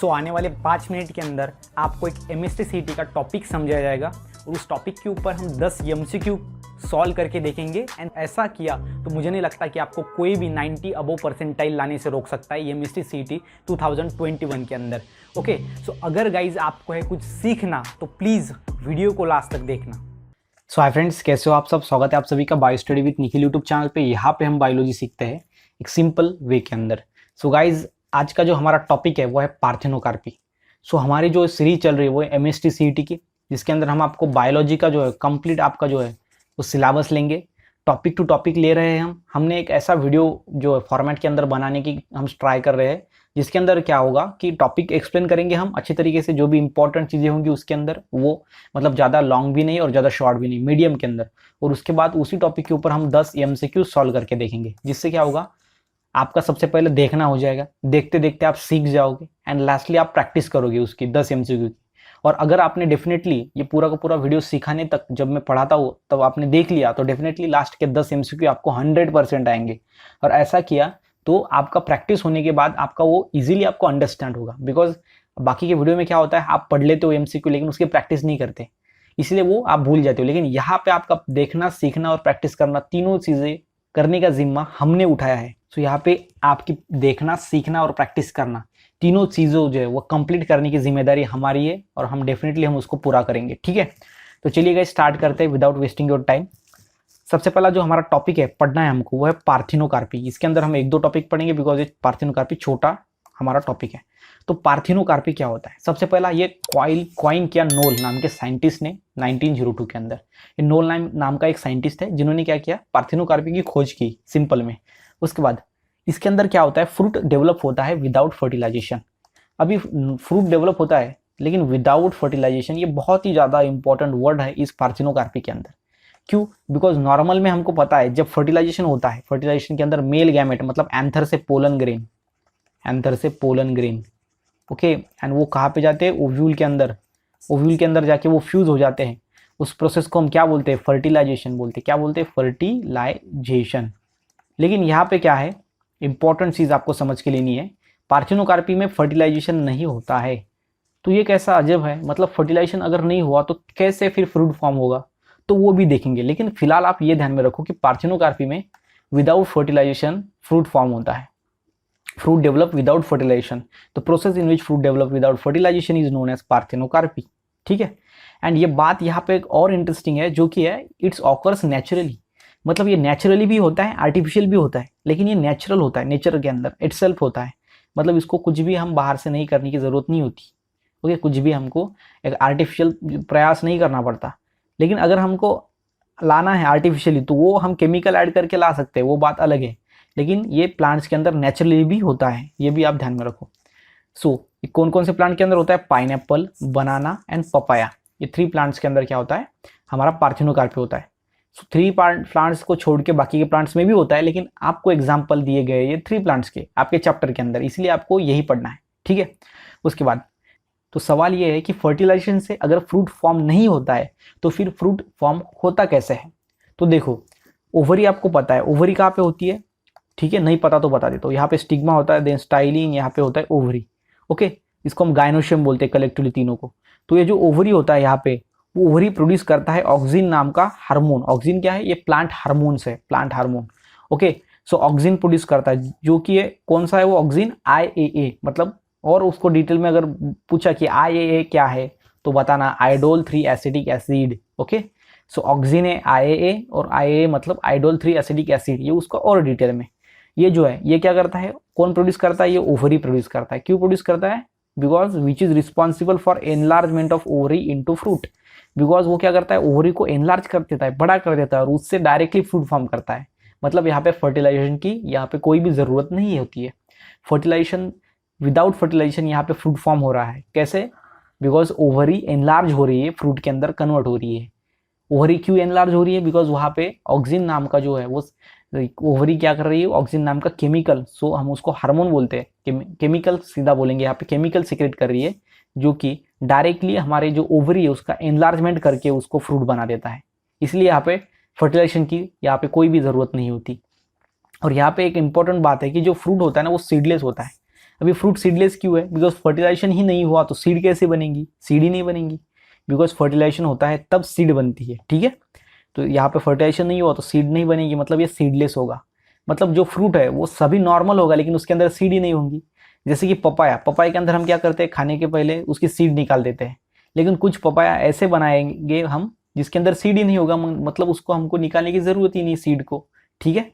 आने वाले 5 मिनट के अंदर आपको एक MST-CET का टॉपिक समझाया जाएगा और उस टॉपिक के ऊपर हम 10 MCQ सॉल्व करके देखेंगे। एंड ऐसा किया तो मुझे नहीं लगता कि आपको कोई भी 90 अबव परसेंटाइल लाने से रोक सकता है MST-CET 2021 के अंदर। ओके, सो अगर गाइज आपको है कुछ सीखना तो प्लीज़ वीडियो को लास्ट तक देखना। सो हाय फ्रेंड्स, कैसे हो आप सब। स्वागत है आप सभी का bio study with Nikhil YouTube channel पे। यहाँ पे हम बायोलॉजी सीखते हैं एक सिंपल वे के अंदर। सो गाइज आज का जो हमारा टॉपिक है वो है पार्थेनोकार्पी। सो हमारी जो सीरीज चल रही है वो है MST-CET की, जिसके अंदर हम आपको बायोलॉजी का जो है कंप्लीट आपका जो है वो सिलेबस लेंगे, टॉपिक टू टॉपिक ले रहे हैं। हमने एक ऐसा वीडियो जो फॉर्मेट के अंदर बनाने की हम ट्राई कर रहे हैं, जिसके अंदर क्या होगा कि टॉपिक एक्सप्लेन करेंगे हम अच्छी तरीके से, जो भी इंपॉर्टेंट चीज़ें होंगी उसके अंदर, वो मतलब ज़्यादा लॉन्ग भी नहीं और ज़्यादा शॉर्ट भी नहीं, मीडियम के अंदर। और उसके बाद उसी टॉपिक के ऊपर हम 10 MCQ सॉल्व करके देखेंगे, जिससे क्या होगा आपका सबसे पहले देखना हो जाएगा, देखते देखते आप सीख जाओगे एंड लास्टली आप प्रैक्टिस करोगे उसकी 10 MCQ की। और अगर आपने डेफिनेटली ये पूरा का पूरा वीडियो सिखाने तक जब मैं पढ़ाता हूँ तब आपने देख लिया तो डेफिनेटली लास्ट के 10 MCQ आपको 100% आएंगे। और ऐसा किया तो आपका प्रैक्टिस होने के बाद आपका वो इजीली आपको अंडरस्टैंड होगा। बिकॉज बाकी के वीडियो में क्या होता है, आप पढ़ लेते हो MCQ लेकिन उसकी प्रैक्टिस नहीं करते, इसलिए वो आप भूल जाते हो। लेकिन यहाँ पे आपका देखना, सीखना और प्रैक्टिस करना, तीनों चीज़ें करने का जिम्मा हमने उठाया है। तो यहाँ पे आपकी देखना, सीखना और प्रैक्टिस करना, तीनों चीज़ों जो है वो कंप्लीट करने की जिम्मेदारी हमारी है और हम डेफिनेटली हम उसको पूरा करेंगे। ठीक है, तो चलिए गाइस स्टार्ट करते हैं विदाउट वेस्टिंग योर टाइम। सबसे पहला जो हमारा टॉपिक है पढ़ना है हमको वो है पार्थेनोकार्पी। इसके अंदर हम 1-2 टॉपिक पढ़ेंगे बिकॉज ये पार्थेनोकार्पी छोटा हमारा टॉपिक है। तो पार्थेनोकार्पी क्या होता है, सबसे पहला ये क्वाइन किया नोल नाम के साइंटिस्ट ने 1902 के अंदर। ये नोल नाम का एक साइंटिस्ट है जिन्होंने क्या किया, पार्थेनोकार्पी की खोज की सिंपल में। उसके बाद इसके अंदर क्या होता है, फ्रूट डेवलप होता है विदाउट फर्टिलाइजेशन। अभी फ्रूट डेवलप होता है लेकिन विदाउट फर्टिलाइजेशन, ये बहुत ही ज़्यादा इंपॉर्टेंट वर्ड है इस पार्थेनोकार्पी के अंदर। क्यों? बिकॉज नॉर्मल में हमको पता है जब फर्टिलाइजेशन होता है, फर्टिलाइजेशन के अंदर मेल गैमेट मतलब एंथर से पोलन ग्रेन, एंथर से पोलन ग्रेन, ओके, एंड वो कहाँ पे जाते हैं, ओव्यूल के अंदर। ओव्यूल के अंदर जाके वो फ्यूज हो जाते हैं। उस प्रोसेस को हम क्या बोलते हैं, फर्टिलाइजेशन बोलते हैं। क्या बोलते हैं, फर्टिलाइजेशन। लेकिन यहाँ पे क्या है, इंपॉर्टेंट चीज़ आपको समझ के लेनी है, पार्थेनोकार्पी में फर्टिलाइजेशन नहीं होता है। तो ये कैसा अजब है, मतलब फर्टिलाइजेशन अगर नहीं हुआ तो कैसे फिर फ्रूट फॉर्म होगा, तो वो भी देखेंगे। लेकिन फिलहाल आप ये ध्यान में रखो कि पार्थेनोकार्पी में विदाउट फर्टिलाइजेशन फ्रूट फॉर्म होता है, fruit develop without fertilization. The process in which fruit develop without fertilization is known as parthenocarpy. ठीक है, एंड ये बात यहाँ पे एक और इंटरेस्टिंग है जो कि है इट्स ऑकर्स नेचुरली। मतलब ये नेचुरली भी होता है, आर्टिफिशियल भी होता है, लेकिन ये नेचुरल होता है, नेचर के अंदर इटसेल्फ होता है। मतलब इसको कुछ भी हम बाहर से नहीं करने की ज़रूरत नहीं होती। ओके, कुछ भी हमको एक आर्टिफिशियल प्रयास नहीं करना पड़ता। लेकिन अगर हमको लाना है आर्टिफिशियली तो वो हम केमिकल ऐड करके ला सकते हैं, वो बात अलग है। लेकिन ये प्लांट्स के अंदर नेचुरली भी होता है, ये भी आप ध्यान में रखो। सो कौन कौन से प्लांट के अंदर होता है, पाइनएप्पल, बनाना एंड पपाया। ये 3 प्लांट्स के अंदर क्या होता है, हमारा पार्थेनोकार्पी होता है। सो 3 प्लांट्स को छोड़ के बाकी के प्लांट्स में भी होता है, लेकिन आपको एग्जाम्पल दिए गए ये 3 प्लांट्स के आपके चैप्टर के अंदर, इसलिए आपको यही पढ़ना है। ठीक है, उसके बाद तो सवाल ये है कि फर्टिलाइजेशन से अगर फ्रूट फॉर्म नहीं होता है तो फिर फ्रूट फॉर्म होता कैसे है। तो देखो, ओवरी आपको पता है, ओवरी कहाँ पे होती है, ठीक है, नहीं पता तो बता देता हूँ। यहाँ पे स्टिग्मा होता है, देन स्टाइलिंग, यहाँ पे होता है ओवरी। ओके, इसको हम गायनोशियम बोलते हैं कलेक्टिवली तीनों को। तो ये जो ओवरी होता है यहाँ पे, वो ओवरी प्रोड्यूस करता है ऑक्सिन नाम का हार्मोन। ऑक्सिन क्या है, ये प्लांट हार्मोन्स है, प्लांट हार्मोन। ओके, सो ऑक्सिन प्रोड्यूस करता है जो कि ये कौन सा है, वो ऑक्सिन IAA। मतलब और उसको डिटेल में अगर पूछा कि IAA क्या है तो बताना आइडोल 3 एसिडिक एसिड। ओके, सो ऑक्सिन है IAA और IAA मतलब आइडोल 3 एसिडिक एसिड, ये उसका और डिटेल में। ये जो है ये क्या करता है, कौन प्रोड्यूस करता है, ये ओवरी प्रोड्यूस करता है। क्यों प्रोड्यूस करता है, because which is responsible for enlargement of ovary into fruit. Because वो क्या करता है, ओवरी को एनलार्ज कर देता है, बड़ा कर देता है और उससे डायरेक्टली फ्रूट फॉर्म करता है। मतलब यहाँ पे फर्टिलाइजेशन की यहाँ पे कोई भी ज़रूरत नहीं होती है। फर्टिलाइजेशन, विदाउट फर्टिलाइजेशन यहाँ पे फ्रूट फॉर्म हो रहा है। कैसे, बिकॉज ओवरी एनलार्ज हो रही है, फ्रूट के अंदर कन्वर्ट हो रही है। ओवरी क्यों एनलार्ज हो रही है, बिकॉज वहाँ पे ऑक्सिन नाम का जो है वो ओवरी क्या कर रही है, ऑक्सिन नाम का केमिकल, सो हम उसको हार्मोन बोलते हैं, केमिकल सीधा बोलेंगे, यहाँ पे केमिकल सीक्रेट कर रही है जो कि डायरेक्टली हमारे जो ओवरी है उसका एनलार्जमेंट करके उसको फ्रूट बना देता है। इसलिए यहाँ पे फर्टिलाइजेशन की यहाँ पे कोई भी ज़रूरत नहीं होती। और यहाँ पे एक इंपॉर्टेंट बात है कि जो फ्रूट होता है ना वो सीडलेस होता है। अभी फ्रूट सीडलेस क्यों है? बिकॉज फर्टिलाइजेशन ही नहीं हुआ तो सीड कैसे बनेगी? सीड ही नहीं बनेगी, बिकॉज फर्टिलाइजेशन होता है तब सीड बनती है, ठीक है। तो यहाँ पे फर्टिलाइजेशन नहीं हुआ तो सीड नहीं बनेगी, मतलब ये सीडलेस होगा। मतलब जो फ्रूट है वो सभी नॉर्मल होगा लेकिन उसके अंदर सीड ही नहीं होंगी। जैसे कि पपाया, पपाया के अंदर हम क्या करते हैं, खाने के पहले उसकी सीड निकाल देते हैं, लेकिन कुछ पपाया ऐसे बनाएंगे हम जिसके अंदर सीड ही नहीं होगा, मतलब उसको हमको निकालने की जरूरत ही नहीं सीड को, ठीक है।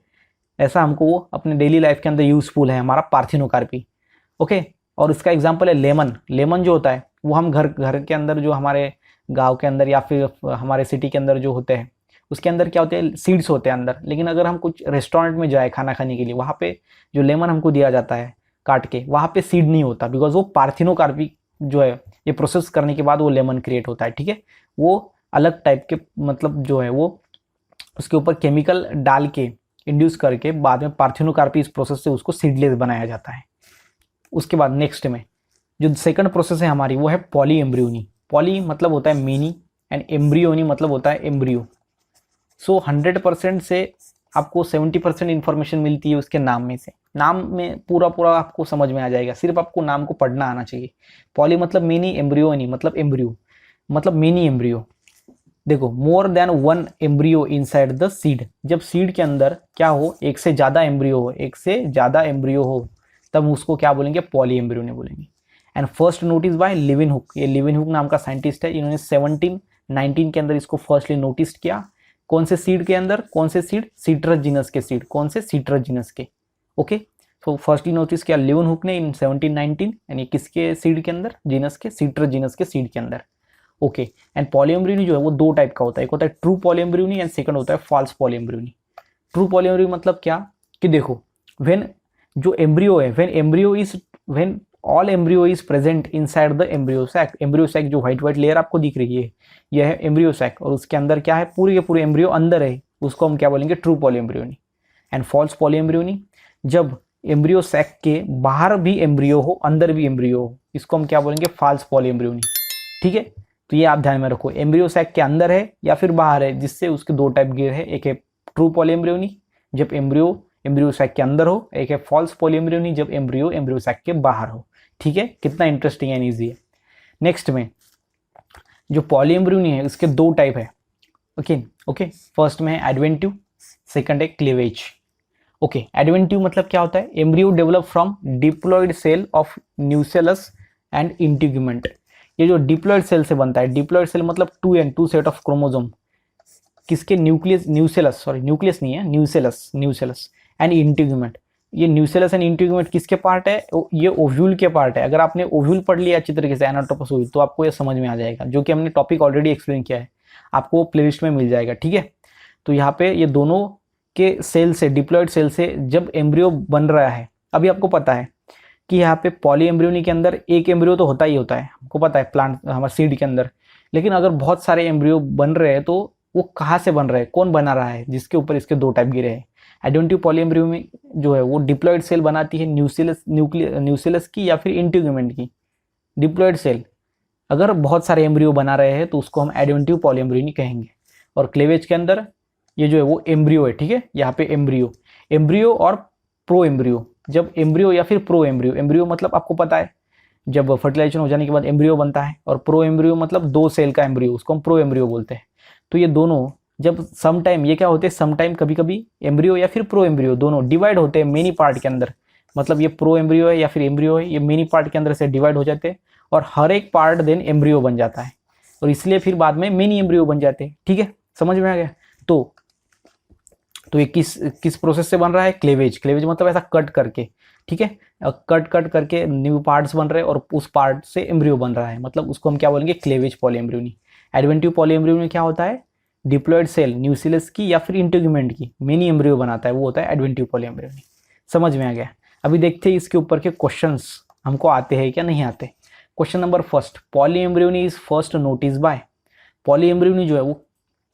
ऐसा हमको वो अपने डेली लाइफ के अंदर यूजफुल है हमारा पार्थिनोकार्पी, ओके। और इसका एग्जाम्पल है लेमन। लेमन जो होता है वो हम घर के अंदर, जो हमारे गांव के अंदर या फिर हमारे सिटी के अंदर जो होते हैं उसके अंदर क्या होते हैं, सीड्स होते हैं अंदर। लेकिन अगर हम कुछ रेस्टोरेंट में जाए खाना खाने के लिए, वहाँ पे जो लेमन हमको दिया जाता है काट के, वहाँ पे सीड नहीं होता, बिकॉज वो पार्थिनोकार्पी जो है ये प्रोसेस करने के बाद वो लेमन क्रिएट होता है, ठीक है। वो अलग टाइप के, मतलब जो है वो उसके ऊपर केमिकल डाल के इंड्यूस करके बाद में पार्थिनोकार्पी इस प्रोसेस से उसको सीडलेस बनाया जाता है। उसके बाद नेक्स्ट में जो सेकंड प्रोसेस है हमारी वो है पॉली एम्ब्रियोनी। पॉली मतलब होता है मेनी एंड एम्ब्रियोनी मतलब होता है एम्ब्रियो। सो 100% से आपको 70% इंफॉर्मेशन मिलती है उसके नाम में से। नाम में पूरा आपको समझ में आ जाएगा, सिर्फ आपको नाम को पढ़ना आना चाहिए। पॉली मतलब मेनी, एम्ब्रियोनी मतलब एम्ब्रियो, मतलब मेनी एम्ब्रियो। देखो, more than one embryo inside the seed. जब सीड के अंदर क्या हो, एक से ज्यादा एम्ब्रियो हो, एक से ज्यादा एम्ब्रियो हो, तब उसको क्या बोलेंगे, पॉली एम्ब्रियोनी बोलेंगे। And first notice by Leeuwenhoek. ये लिविनहुक नाम का साइंटिस्ट है, इन्होंने 1719 के अंदर इसको फर्स्टली नोटिस किया। कौन से सीड के अंदर, कौन से सीड, सीट्रस जीनस के सीड, कौन से, सीट्रस जीनस के, ओके। तो फर्स्टली नोटिस किया लिविनहुक ने इन 1719, यानी किसके सीड के अंदर, जीनस के, सीट्रस जीनस के सीड के अंदर, ओके। एंड पॉलीएम्ब्रियोनी जो है वो दो टाइप का होता है, एक होता है ट्रू पॉलीएम्ब्रियोनी एंड सेकंड होता है फॉल्स पॉलीएम्ब्रियोनी। ट्रू पॉलीएम्ब्रियोनी मतलब क्या, कि देखो व्हेन जो एम्ब्रियो है, when all embryo is present inside the embryo sac. Embryo sac जो व्हाइट लेयर आपको दिख रही है, यह है एम्ब्रियो सैक, और उसके अंदर क्या है, पूरे के पूरे एम्ब्रियो अंदर है, उसको हम क्या बोलेंगे, true polyembryony. And false polyembryony, जब एम्ब्रियो सैक के बाहर भी एम्ब्रियो हो, अंदर भी एम्ब्रियो हो, इसको हम क्या बोलेंगे, फॉल्स पॉलीएम्ब्रियोनी, ठीक है। तो ये आप ध्यान में रखो, एम्ब्रियो सैक के अंदर है या फिर बाहर है, जिससे उसके दो टाइप गिर है, एक है ट्रू पॉलीएम्ब्रियोनी जब एम्ब्रियो सैक के अंदर हो, एक है फॉल्स पॉलीएम्ब्रियोनी जब एम्ब्रियो सैक के बाहर हो, ठीक है। कितना इंटरेस्टिंग एंड ईजी है। नेक्स्ट में जो पॉलीएम्ब्रियोनी है उसके दो टाइप है, ओके। फर्स्ट में है एडवेंटिव, सेकंड है क्लीवेज, ओके। एडवेंटिव मतलब क्या होता है, embryo develop from diploid cell of nucellus and integument. ये जो डिप्लॉयड सेल से बनता है, डिप्लॉयड सेल मतलब टू सेट ऑफ क्रोमोसोम, किसके, न्यूक्लियस नहीं है, न्यूसेलस एंड इंटीग्यूमेंट। ये न्यूसेलस एंड इंटीग्यूमेंट किसके पार्ट है, ये ओव्यूल के पार्ट है। अगर आपने ओव्यूल पढ़ लिया अच्छी तरीके से, एनाटोमस ओव्यूल, तो आपको ये समझ में आ जाएगा, जो कि हमने टॉपिक ऑलरेडी एक्सप्लेन किया है, आपको प्लेलिस्ट में मिल जाएगा, ठीक है। तो यहाँ पे ये दोनों के सेल से, डिप्लॉयड सेल से जब एम्ब्रियो बन रहा है, अभी आपको पता है कि यहाँ पे पॉली एम्ब्रियोनी के अंदर एक एम्ब्रियो तो होता ही होता है, हमको पता है, प्लांट हमारे सीड के अंदर। लेकिन अगर बहुत सारे एम्ब्रियो बन रहे हैं तो वो कहाँ से बन रहे हैं, कौन बना रहा है, जिसके ऊपर इसके दो टाइप गिरे हैं। एडेंटिव पॉलीएम्ब्रियो में जो है वो डिप्लॉयड सेल बनाती है, न्यूक्लियस की या फिर इंटीग्यूमेंट की। डिप्लॉयड सेल अगर बहुत सारे एम्ब्रियो बना रहे हैं तो उसको हम एडेंटिव पॉलीएम्ब्रियोनी कहेंगे। और क्लेवेज के अंदर ये जो है वो एम्ब्रियो है, ठीक है। यहाँ पे एम्ब्रियो और प्रो एम्ब्रियो, जब एम्ब्रियो या फिर प्रो एम्ब्रियो, एम्ब्रियो मतलब आपको पता है जब फर्टिलाइजेशन हो जाने के बाद एम्ब्रियो बनता है, और प्रो एम्ब्रियो मतलब दो सेल का एम्ब्रियो, उसको हम प्रो एम्ब्रियो बोलते हैं। तो ये दोनों जब सम टाइम, ये क्या होते हैं, सम टाइम कभी कभी एम्ब्रियो या फिर प्रो एम्ब्रियो दोनों डिवाइड होते हैं मेनी पार्ट के अंदर। मतलब ये प्रो एम्ब्रियो है या फिर एम्ब्रियो है, ये मेनी पार्ट के अंदर से डिवाइड हो जाते हैं और हर एक पार्ट देन एम्ब्रियो बन जाता है, और इसलिए फिर बाद में मेनी एम्ब्रियो बन जाते हैं, ठीक है। समझ में आ गया। तो ये किस प्रोसेस से बन रहा है, क्लेवेज मतलब ऐसा कट करके, ठीक है। कट करके न्यू पार्ट्स बन रहे हैं और उस पार्ट से एम्ब्रियो बन रहा है, मतलब उसको हम क्या बोलेंगे, क्लेवेज पॉलीएम्ब्रियोनी। एडवेंटिव पॉलीएम्ब्रियोनी क्या होता है, डिप्लॉयड सेल न्यूक्लियस की या फिर इंटीग्यूमेंट की मिनी एम्ब्रियो बनाता है, वो होता है एडवेंटिव पॉलीएम्ब्रियोनी। समझ में आ गया। अभी देखते हैं इसके ऊपर के क्वेश्चंस हमको आते हैं क्या नहीं आते। Question number first, polyembryony is first notice bye. Polyembryony जो है वो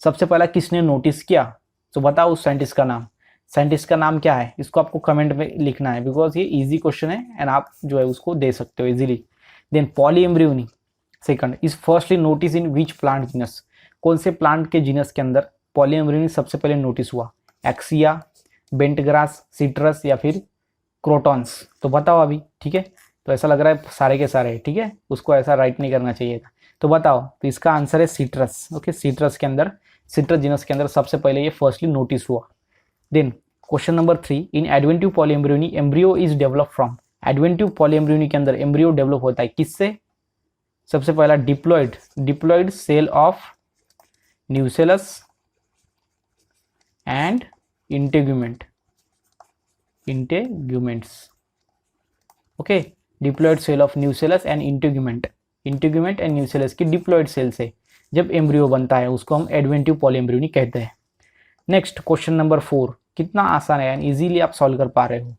सबसे पहला किसने नोटिस किया, तो बताओ उस साइंटिस्ट का नाम। साइंटिस्ट का नाम क्या है, इसको आपको कमेंट में लिखना है, बिकॉज ये इजी क्वेश्चन है एंड आप जो है उसको दे सकते हो easily. Then polyembryony second is firstly notice in which plant genus. कौन से प्लांट के जीनस के अंदर पॉलीएम्ब्रियोनी सबसे पहले नोटिस हुआ, एक्सिया, बेंटग्रास, सिट्रस या फिर क्रोटॉन्स। तो बताओ अभी ठीक है, तो ऐसा लग रहा है सारे के सारे, ठीक है, उसको ऐसा राइट नहीं करना चाहिए था। तो बताओ, तो इसका आंसर है सीट्रस। ओके, सीट्रस के अंदर, सीट्रस जीनस के अंदर सबसे पहले ये फर्स्टली नोटिस हुआ। Then question number 3, in adventive polyembryony embryo is develop from. Adventive polyembryony के अंदर एम्ब्रियो डेवलप होता है किससे? सबसे पहला diploid cell of nucellus and integuments. Okay, diploid cell of nucellus and integument and nucellus की diploid cell से जब एम्ब्रियो बनता है उसको हम एडवेंटिव पॉलीएम्ब्रियोनी कहते हैं। नेक्स्ट क्वेश्चन नंबर 4, कितना आसान है, यानी इजीली आप सॉल्व कर पा रहे हो।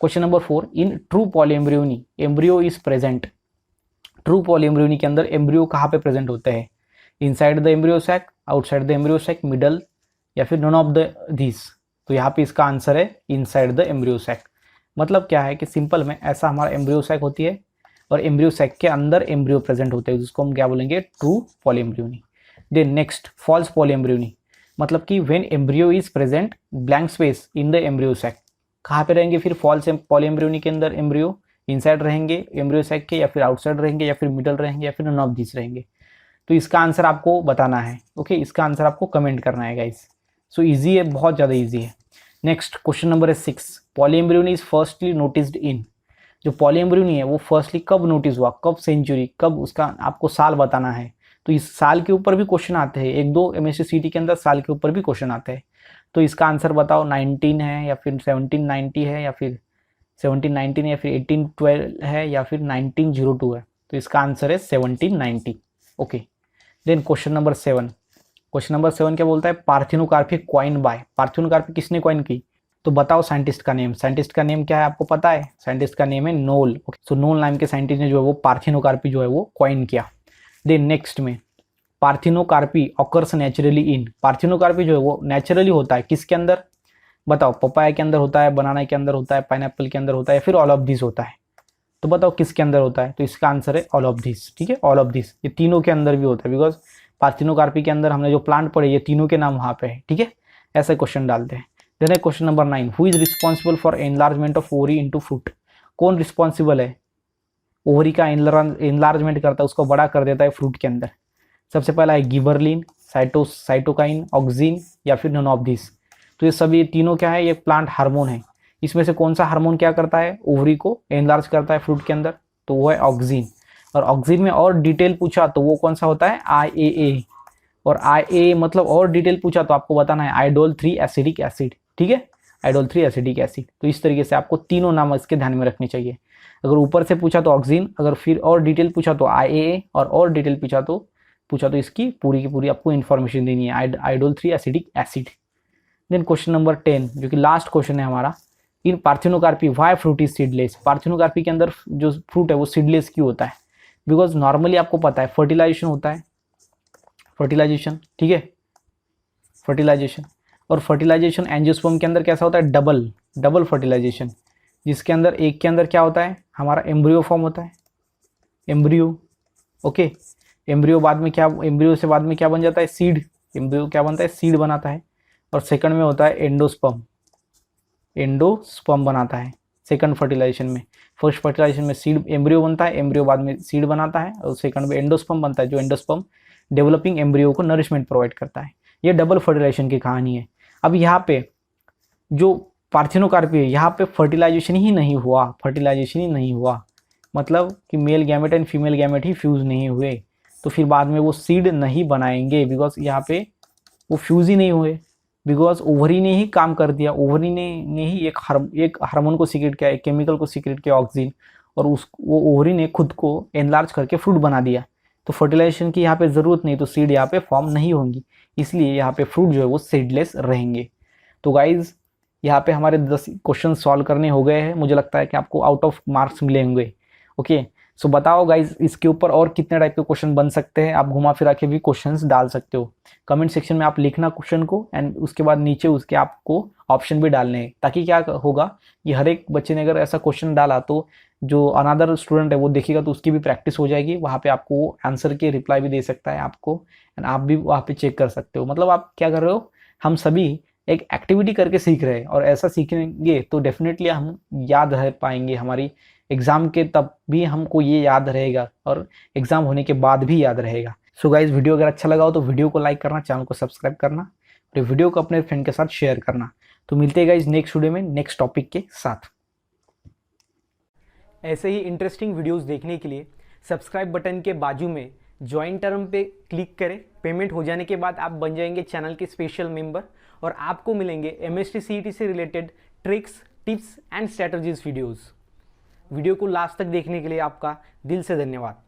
Question number 4, in true polyembryony embryo is present. True polyembryony के अंदर एम्ब्रियो कहाँ पे प्रेजेंट होते हैं? Inside the embryo sac, outside the embryo sac, middle, या फिर नॉन ऑफ द दिस। तो यहाँ पे इसका आंसर है इनसाइड द एम्ब्रियो सैक। मतलब क्या है कि सिंपल में ऐसा हमारा एम्ब्रियो सैक होती है और एम्ब्रियो सैक के अंदर एम्ब्रियो प्रेजेंट होते हैं, जिसको हम क्या बोलेंगे? True polyembryony. Then next, false polyembryony, मतलब कि when embryo is present blank space in the embryo sac. कहाँ पे रहेंगे फिर फॉल्स पॉलीएम्ब्रियोनी के अंदर एम्ब्रियो? इनसाइड रहेंगे एम्ब्रियो सैक के, या फिर आउटसाइड रहेंगे, या फिर मिडल रहेंगे, या फिर नॉन ऑफ दिस रहेंगे। तो इसका आंसर आपको बताना है। ओके, इसका आंसर आपको कमेंट करना है गाइस। सो इजी है, बहुत ज़्यादा इजी है। नेक्स्ट क्वेश्चन नंबर है 6, polyembryony is firstly noticed in. जो पॉलीएम्ब्रियोनी है वो फर्स्टली कब नोटिस हुआ, कब सेंचुरी, कब, उसका आपको साल बताना है। तो इस साल के ऊपर भी क्वेश्चन आते हैं, 1-2 MSc के अंदर साल के ऊपर भी क्वेश्चन आते हैं। तो इसका आंसर बताओ, 19 है या फिर 1790 है, या फिर 1719 है, या फिर 1812 है, या फिर 1902 है। तो इसका आंसर है 1790। Okay, then question number 7। Question number 7 क्या बोलता है? Parthenocarpy coined by. पार्थिनोकार्पी किसने क्वाइन की? तो बताओ साइंटिस्ट का नेम। साइंटिस्ट का नेम क्या है आपको पता है? साइंटिस्ट का नेम है नोल। ओके, सो नोल नाम के साइंटिस्ट ने जो है वो पार्थिनोकार्पी जो है वो क्वाइन किया। देन नेक्स्ट में, parthenocarpy occurs naturally in. Parthenocarpy जो है वो नेचुरली होता है किसके अंदर? बताओ, पपाया के अंदर होता है, बनाना के अंदर होता है, पाइनएप्पल के अंदर होता है, या फिर ऑल ऑफ दिस होता है? तो बताओ किसके अंदर होता है? तो इसका आंसर है ऑल ऑफ दिस। ठीक है, ऑल ऑफ दिस, ये तीनों के अंदर भी होता है, बिकॉज पार्थिनोकार्पी के अंदर हमने जो प्लांट पढ़े ये तीनों के नाम वहाँ पे है। ठीक है, ऐसे क्वेश्चन डालते हैं। Then question number 9, who is responsible for enlargement of ovary into fruit. कौन रिस्पॉन्सिबल है, ओवरी का एनलार्जमेंट करता है, उसको बड़ा कर देता है फ्रूट के अंदर? सबसे पहला है गिबरलिन, साइटोकाइन, ऑक्सिन, या फिर नॉन ऑफ दिस। तो ये सभी तीनों क्या है? ये प्लांट हार्मोन है। इसमें से कौन सा हार्मोन क्या करता है? ओवरी को एनलार्ज करता है फ्रूट के अंदर, तो वो है ऑक्सिन। और ऑक्सिन में और डिटेल पूछा तो वो कौन सा होता है? IAA। और IA मतलब और डिटेल पूछा तो आपको बताना है आइडोल 3 एसिडिक एसिड। ठीक है, आइडोल 3 एसिडिक एसिड। तो इस तरीके से आपको तीनों नाम इसके ध्यान में रखने चाहिए। अगर ऊपर से पूछा तो ऑक्सिन, अगर फिर और डिटेल पूछा तो IAA, और डिटेल पूछा तो इसकी पूरी की पूरी आपको इन्फॉर्मेशन देनी है, आइडोल 3 acidic acid. Then question number 10 जो कि लास्ट क्वेश्चन है हमारा, in parthenocarpy why fruit is seedless. Parthenocarpy के अंदर जो फ्रूट है वो सीडलेस क्यों होता है? बिकॉज नॉर्मली आपको पता है फर्टिलाइजेशन होता है, फर्टिलाइजेशन, ठीक है, फर्टिलाइजेशन। और फर्टिलाइजेशन एंजियोस्पर्म के अंदर कैसा होता है? डबल फर्टिलाइजेशन, जिसके अंदर एक के अंदर क्या होता है? हमारा एम्ब्रियो फॉर्म होता है, एम्ब्रियो। ओके, एम्ब्रियो एम्ब्रियो से बाद में क्या बन जाता है? सीड। एम्ब्रियो क्या बनता है? सीड बनाता है। और सेकंड में होता है एंडोस्पर्म बनाता है सेकंड फर्टिलाइजेशन में। फर्स्ट फर्टिलाइजेशन में सीड एम्ब्रियो बनता है, एम्ब्रियो बाद में सीड बनाता है, और सेकंड में एंडोस्पर्म बनता है, जो एंडोस्पर्म डेवलपिंग एम्ब्रियो को नरिशमेंट प्रोवाइड करता है। ये डबल फर्टिलाइजेशन की कहानी है। अब यहाँ पे जो पार्थिनोकार्पी है, यहाँ पे फर्टिलाइजेशन ही नहीं हुआ, मतलब कि male gamete and female gamete he fuse नहीं हुए, तो फिर बाद में वो सीड नहीं बनाएंगे, बिकॉज यहाँ पे वो फ्यूज ही नहीं हुए, बिकॉज ओवरी ने ही काम कर दिया। ओवरी ने ही एक हार्मोन को सीक्रेट किया, एक केमिकल को सीक्रेट किया, ऑक्सिन, और वो ओवरी ने खुद को एनलार्ज करके फ्रूट बना दिया। तो फर्टिलाइजेशन की यहाँ पे ज़रूरत नहीं, तो सीड यहाँ पे फॉर्म नहीं होंगी, इसलिए यहाँ पे फ्रूट जो है वो सीडलेस रहेंगे। तो गाइज यहाँ पे हमारे 10 क्वेश्चन सॉल्व करने हो गए हैं। मुझे लगता है कि आपको आउट ऑफ मार्क्स मिले होंगे। ओके, सो बताओ गाइज इसके ऊपर और कितने टाइप के क्वेश्चन बन सकते हैं। आप घुमा फिरा के भी क्वेश्चंस डाल सकते हो। कमेंट सेक्शन में आप लिखना क्वेश्चन को, एंड उसके बाद नीचे उसके आपको ऑप्शन भी डालने हैं, ताकि क्या होगा कि हर एक बच्चे ने अगर ऐसा क्वेश्चन डाला तो जो अनदर स्टूडेंट है वो देखेगा तो उसकी भी प्रैक्टिस हो जाएगी। वहाँ पे आपको आंसर के रिप्लाई भी दे सकता है आपको, एंड आप भी वहाँ पे चेक कर सकते हो। मतलब आप क्या कर रहे हो, हम सभी एक एक्टिविटी करके सीख रहे हैं, और ऐसा सीखेंगे तो डेफिनेटली हम याद रह पाएंगे, हमारी एग्ज़ाम के तब भी हमको ये याद रहेगा और एग्ज़ाम होने के बाद भी याद रहेगा। सो गाइज़, वीडियो अगर अच्छा लगा हो तो वीडियो को लाइक करना, चैनल को सब्सक्राइब करना और ये वीडियो को अपने फ्रेंड के साथ शेयर करना। तो मिलते हैं गाइज़ नेक्स्ट वीडियो में नेक्स्ट टॉपिक के साथ। ऐसे ही इंटरेस्टिंग वीडियोस देखने के लिए सब्सक्राइब बटन के बाजू में ज्वाइन टर्म पे क्लिक करें। पेमेंट हो जाने के बाद आप बन जाएंगे चैनल के स्पेशल मेंबर और आपको मिलेंगे MST CET से related tricks, tips and strategies videos. Video को लास्ट तक देखने के लिए आपका दिल से धन्यवाद।